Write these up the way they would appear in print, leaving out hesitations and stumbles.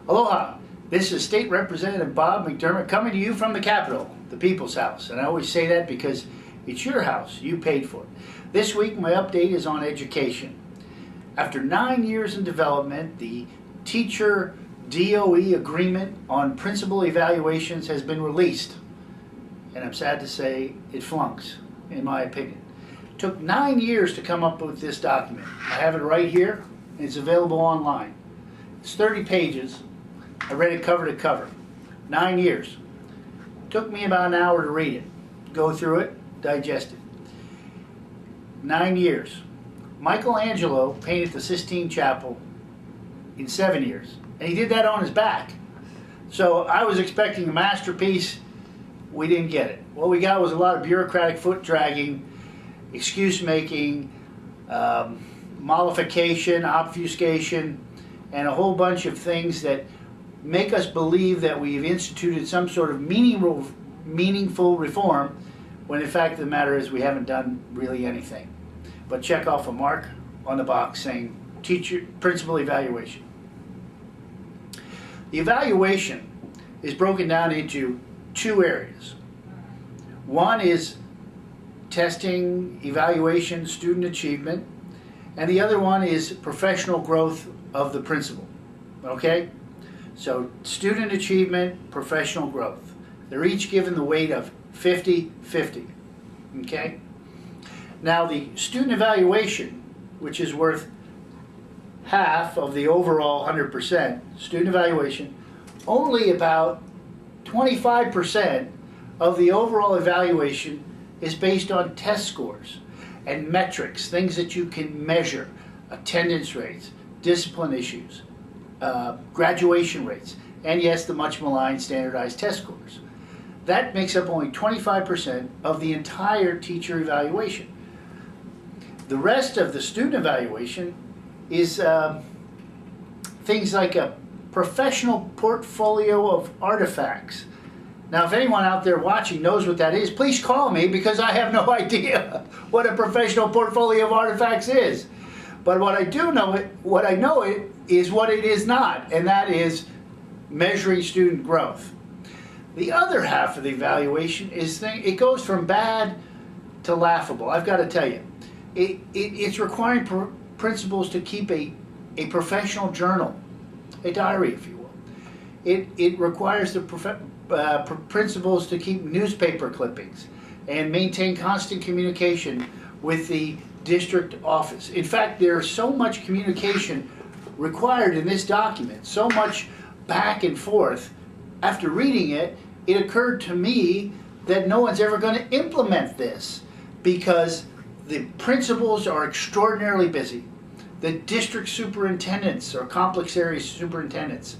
Aloha, this is State Representative Bob McDermott coming to you from the Capitol, the People's House. And I always say that because it's your house, you paid for it. This week my update is on education. After 9 years in development, the teacher DOE agreement on principal evaluations has been released. And I'm sad to say it flunks, in my opinion. It took 9 years to come up with this document. I have it right here, and it's available online. It's 30 pages. I read it cover to cover. 9 years. It took me about an hour to read it, go through it, digest it. 9 years. Michelangelo painted the Sistine Chapel in 7 years, and he did that on his back. So I was expecting a masterpiece. We didn't get it. What we got was a lot of bureaucratic foot dragging, excuse making, mollification, obfuscation, and a whole bunch of things that make us believe that we've instituted some sort of meaningful reform, when in fact the matter is we haven't done really anything but check off a mark on the box saying teacher principal evaluation. The evaluation is broken down into two areas. One is testing, evaluation, student achievement, and the other one is professional growth of the principal. Okay? So student achievement, professional growth. They're each given the weight of 50-50. Okay? Now the student evaluation, which is worth half of the overall 100%, student evaluation, only about 25% of the overall evaluation is based on test scores and metrics, things that you can measure, attendance rates, discipline issues, graduation rates, and yes, the much maligned standardized test scores. That makes up only 25% of the entire teacher evaluation. The rest of the student evaluation is things like a professional portfolio of artifacts. Now, if anyone out there watching knows what that is, please call me, because I have no idea what a professional portfolio of artifacts is. But what I know is what it is not, and that is measuring student growth. The other half of the evaluation is it goes from bad to laughable. I've got to tell you, it's requiring principals to keep a professional journal, a diary, if you will. It requires the principals to keep newspaper clippings and maintain constant communication with the district office. In fact, there's so much communication required in this document, so much back and forth. After reading it, it occurred to me that no one's ever going to implement this because the principals are extraordinarily busy. The district superintendents or complex area superintendents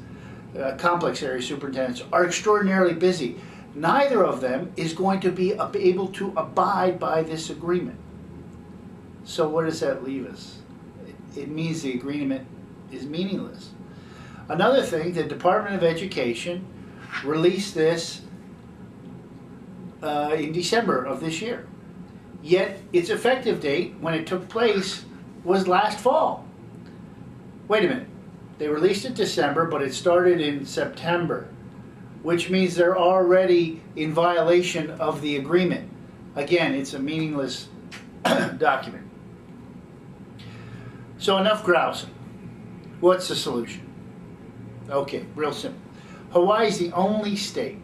are extraordinarily busy. Neither of them is going to be able to abide by this agreement. So what does that leave us? It means the agreement is meaningless. Another thing, the Department of Education released this in December of this year. Yet its effective date, when it took place, was last fall. Wait a minute. They released it December, but it started in September, which means they're already in violation of the agreement. Again, it's a meaningless document. So enough grousing. What's the solution? Okay, real simple. Hawaii is the only state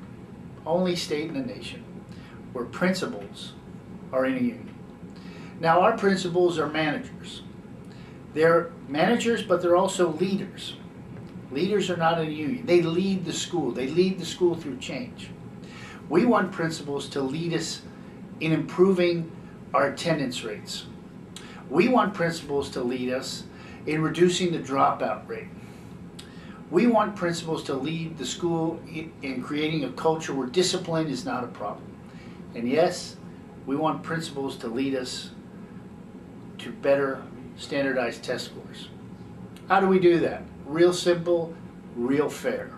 in the nation where principals are in a union. Now, our principals are managers. They're managers, but they're also leaders. Leaders are not in a union. They lead the school. They lead the school through change. We want principals to lead us in improving our attendance rates. We want principals to lead us in reducing the dropout rate. We want principals to lead the school in creating a culture where discipline is not a problem. And yes, we want principals to lead us to better standardized test scores. How do we do that? Real simple, real fair.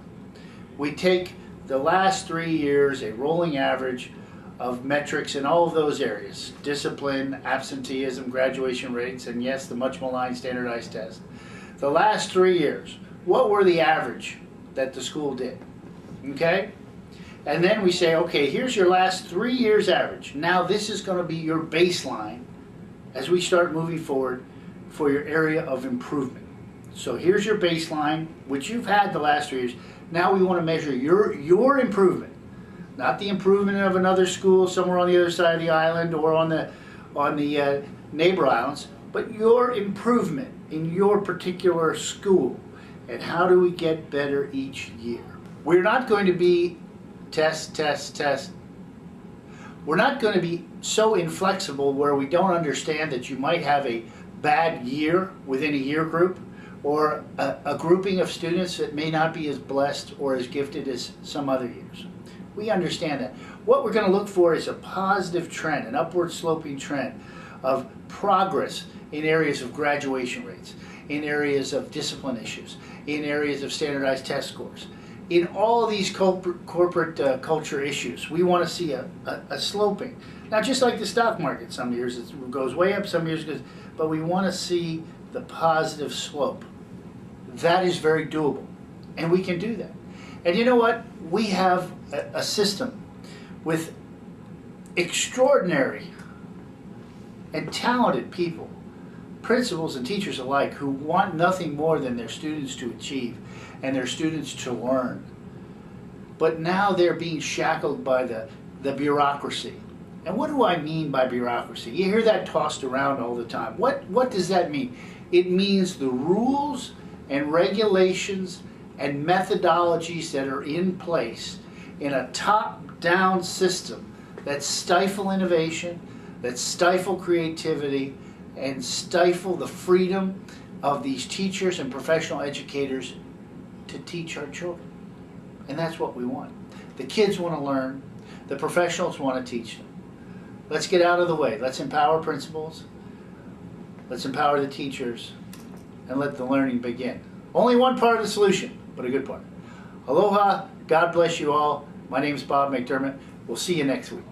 We take the last 3 years, a rolling average of metrics in all of those areas: discipline, absenteeism, graduation rates, and yes, the much maligned standardized test. The last 3 years, what were the average that the school did. Okay? And then we say, okay, here's your last 3 years average. Now this is going to be your baseline as we start moving forward for your area of improvement. So here's your baseline, which you've had the last 3 years. Now we want to measure your improvement, not the improvement of another school somewhere on the other side of the island or on the neighbor islands, but your improvement in your particular school. And how do we get better each year? We're not going to be test. We're not going to be so inflexible where we don't understand that you might have a bad year within a year group, or a grouping of students that may not be as blessed or as gifted as some other years. We understand that. What we're going to look for is a positive trend, an upward sloping trend of progress in areas of graduation rates, in areas of discipline issues, in areas of standardized test scores. In all these corporate culture issues, we want to see a sloping. Now, just like the stock market, some years it goes way up, some years it goes, but we want to see the positive slope. That is very doable, and we can do that. And you know what? We have a system with extraordinary and talented people, principals and teachers alike, who want nothing more than their students to achieve and their students to learn. But now they're being shackled by the bureaucracy. And what do I mean by bureaucracy? You hear that tossed around all the time. What does that mean? It means the rules and regulations and methodologies that are in place in a top-down system that stifle innovation, that stifle creativity, and stifle the freedom of these teachers and professional educators to teach our children. And that's what we want. The kids want to learn. The professionals want to teach them. Let's get out of the way. Let's empower principals. Let's empower the teachers. And let the learning begin. Only one part of the solution, but a good part. Aloha. God bless you all. My name is Bob McDermott. We'll see you next week.